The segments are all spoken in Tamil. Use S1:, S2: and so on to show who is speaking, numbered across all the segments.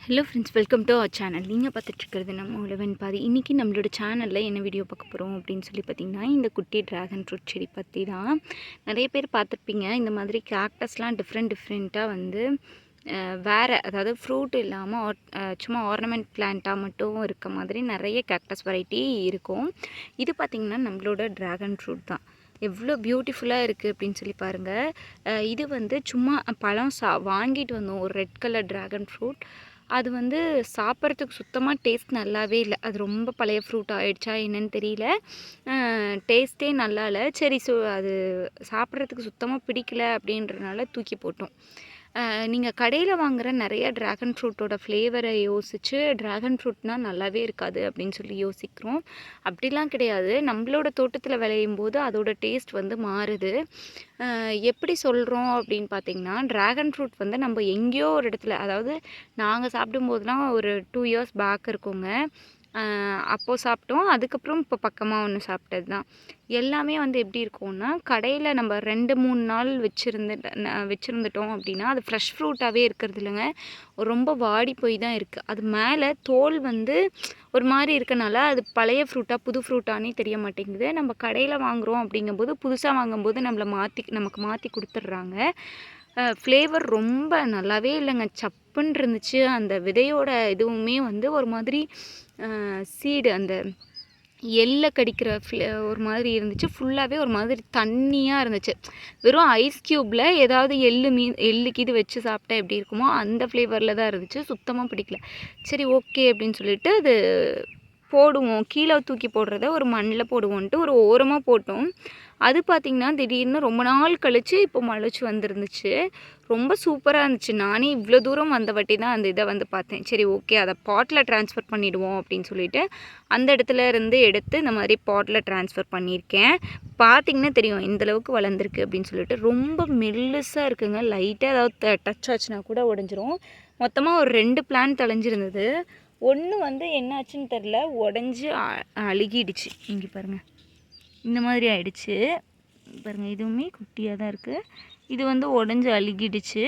S1: Hello friends, welcome to our channel. நீங்கள் பார்த்துட்ருக்கிறது நம்ம உழவன் பாதி. இன்றைக்கி நம்மளோட சேனலில் என்ன வீடியோ பார்க்க போகிறோம் அப்படின்னு சொல்லி பார்த்திங்கன்னா, இந்த குட்டி ட்ராகன் ஃப்ரூட் செடி பற்றி தான். நிறைய பேர் பார்த்துருப்பீங்க, இந்த மாதிரி கேக்டஸ்லாம் டிஃப்ரெண்ட்டாக வந்து வேறு, அதாவது ஃப்ரூட் இல்லாமல் சும்மா ஆர்னமெண்ட் பிளான்ட்டாக மட்டும் இருக்க மாதிரி நிறைய கேக்டஸ் வெரைட்டி இருக்கும். இது பார்த்திங்கன்னா நம்மளோட ட்ராகன் ஃப்ரூட் தான். எவ்வளோ பியூட்டிஃபுல்லாக இருக்குது அப்படின்னு சொல்லி பாருங்கள். இது வந்து சும்மா பழம் வாங்கிட்டு வந்தோம், ஒரு ரெட் கலர் ட்ராகன் ஃப்ரூட். அது வந்து சாப்பிட்றதுக்கு சுத்தமாக டேஸ்ட் நல்லாவே இல்லை. அது ரொம்ப பழைய ஃப்ரூட் ஆகிடுச்சா என்னன்னு தெரியல, டேஸ்ட்டே நல்லா இல்லை. சரி, அது சாப்பிட்றதுக்கு சுத்தமாக பிடிக்கல அப்படின்றனால தூக்கி போட்டோம். நீங்கள் கடையில் வாங்குகிற நிறைய ட்ராகன் ஃப்ரூட்டோட ஃப்ளேவரை யோசித்து ட்ராகன் ஃப்ரூட்னால் நல்லாவே இருக்காது அப்படின்னு சொல்லி யோசிக்கிறோம். அப்படிலாம் கிடையாது. நம்மளோட தோட்டத்தில் விளையும் போது அதோட டேஸ்ட் வந்து மாறுது. எப்படி சொல்கிறோம் அப்படின்னு பார்த்திங்கன்னா, ட்ராகன் ஃப்ரூட் வந்து நம்ம எங்கேயோ ஒரு இடத்துல, அதாவது நாங்கள் சாப்பிடும்போதுலாம் ஒரு 2 இயர்ஸ் பேக் இருக்குங்க, அப்போது சாப்பிட்டோம். அதுக்கப்புறம் இப்போ பக்கமாக ஒன்று சாப்பிட்டது தான். எல்லாமே வந்து எப்படி இருக்கும்னா, கடையில் நம்ம 2-3 நாள் வச்சுருந்துட்டோம் அப்படின்னா அது ஃப்ரெஷ் ஃப்ரூட்டாகவே இருக்கிறது இல்லைங்க, ரொம்ப வாடி போய் தான் இருக்குது. அது மேலே தோல் வந்து ஒரு மாதிரி இருக்கனால அது பழைய ஃப்ரூட்டாக புது ஃப்ரூட்டானே தெரிய மாட்டேங்குது. நம்ம கடையில் வாங்குகிறோம் அப்படிங்கும்போது, புதுசாக வாங்கும்போது நமக்கு மாற்றி கொடுத்துட்றாங்க. ஃப்ளேவர் ரொம்ப நல்லாவே இல்லைங்க, சப்புன்னு இருந்துச்சு. அந்த விதையோட இதுவுமே வந்து ஒரு மாதிரி சீடு, அந்த எள்ளை கடிக்கிற ஒரு மாதிரி இருந்துச்சு. ஃபுல்லாகவே ஒரு மாதிரி தண்ணியாக இருந்துச்சு. வெறும் ஐஸ் க்யூப்பில் ஏதாவது எள்ளுக்கு இது வச்சு சாப்பிட்டா எப்படி இருக்குமோ அந்த ஃப்ளேவரில் தான் இருந்துச்சு. சுத்தமாக பிடிக்கல. சரி, ஓகே அப்படின்னு சொல்லிட்டு அது போடுவோம், கீழே தூக்கி போடுறத ஒரு மண்ணில் போடுவோன்ட்டு ஒரு ஓரமாக போட்டோம். அது பார்த்திங்கன்னா திடீர்னு ரொம்ப நாள் கழித்து இப்போ முளைச்சி வந்துருந்துச்சு. ரொம்ப சூப்பராக இருந்துச்சு. நானே இவ்வளோ தூரம் வந்த வாட்டி தான் அந்த இதை வந்து பார்த்தேன். சரி, ஓகே, அதை பாட்டில் ட்ரான்ஸ்ஃபர் பண்ணிவிடுவோம் அப்படின்னு சொல்லிட்டு அந்த இடத்துல இருந்து எடுத்து இந்த மாதிரி பாட்டில் ட்ரான்ஸ்ஃபர் பண்ணியிருக்கேன். பார்த்திங்கன்னா தெரியும் இந்தளவுக்கு வளர்ந்துருக்கு அப்படின்னு சொல்லிட்டு. ரொம்ப மெல்லுசாக இருக்குங்க. லைட்டாக ஏதாவது டச் ஆச்சுன்னா கூட உடஞ்சிரும். மொத்தமாக ஒரு 2 பிளான்ட் தழைஞ்சிருந்தது. ஒன்று வந்து என்னாச்சுன்னு தெரில, உடஞ்சி அழுகிடுச்சு. இங்கே பாருங்கள், இந்த மாதிரி ஆயிடுச்சு பாருங்கள். இதுவுமே குட்டியாக தான் இருக்குது. இது வந்து உடஞ்சி அழுகிடுச்சு.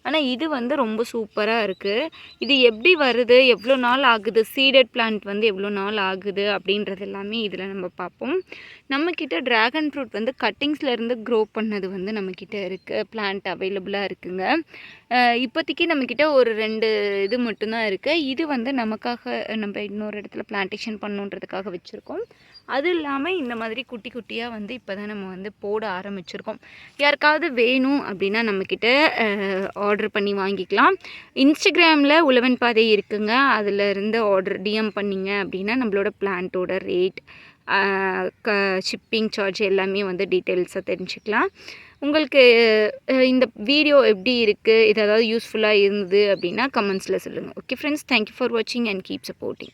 S1: ஆனால் இது வந்து ரொம்ப சூப்பராக இருக்குது. இது எப்படி வருது, எவ்வளோ நாள் ஆகுது, சீடட் பிளான்ட் வந்து எவ்வளோ நாள் ஆகுது அப்படின்றது எல்லாமே இதில் நம்ம பார்ப்போம். நம்மக்கிட்ட ட்ராகன் ஃப்ரூட் வந்து கட்டிங்ஸ்லேருந்து க்ரோ பண்ணது வந்து நம்மக்கிட்ட இருக்குது, பிளான்ட் அவைலபிளாக இருக்குங்க. இப்போதைக்கு நம்மக்கிட்ட ஒரு 2 இது மட்டும்தான் இருக்குது. இது வந்து நமக்காக நம்ம இன்னொரு இடத்துல பிளான்டேஷன் பண்ணுன்றதுக்காக வச்சுருக்கோம். அது இல்லாமல் இந்த மாதிரி குட்டி குட்டியாக வந்து இப்போ தான் நம்ம வந்து போட ஆரம்பிச்சிருக்கோம். யாருக்காவது வேணும் அப்படின்னா நம்மக்கிட்ட ஆர்டர் பண்ணி வாங்கிக்கலாம். இன்ஸ்டாகிராமில் உழவன் பாதை இருக்குங்க, அதில் இருந்து டிஎம் பண்ணிங்க அப்படின்னா நம்மளோட பிளான்ட்டோட ரேட், ஷிப்பிங் சார்ஜ் எல்லாமே வந்து டீட்டெயில்ஸாக தெரிஞ்சுக்கலாம். உங்களுக்கு இந்த வீடியோ எப்படி இருக்குது, இது ஏதாவது யூஸ்ஃபுல்லாக இருந்தது அப்படின்னா கமெண்ட்ஸில் சொல்லுங்கள். ஓகே ஃப்ரெண்ட்ஸ், தேங்க்யூ ஃபார் வாட்சிங் அண்ட் கீப் சப்போர்ட்டிங்.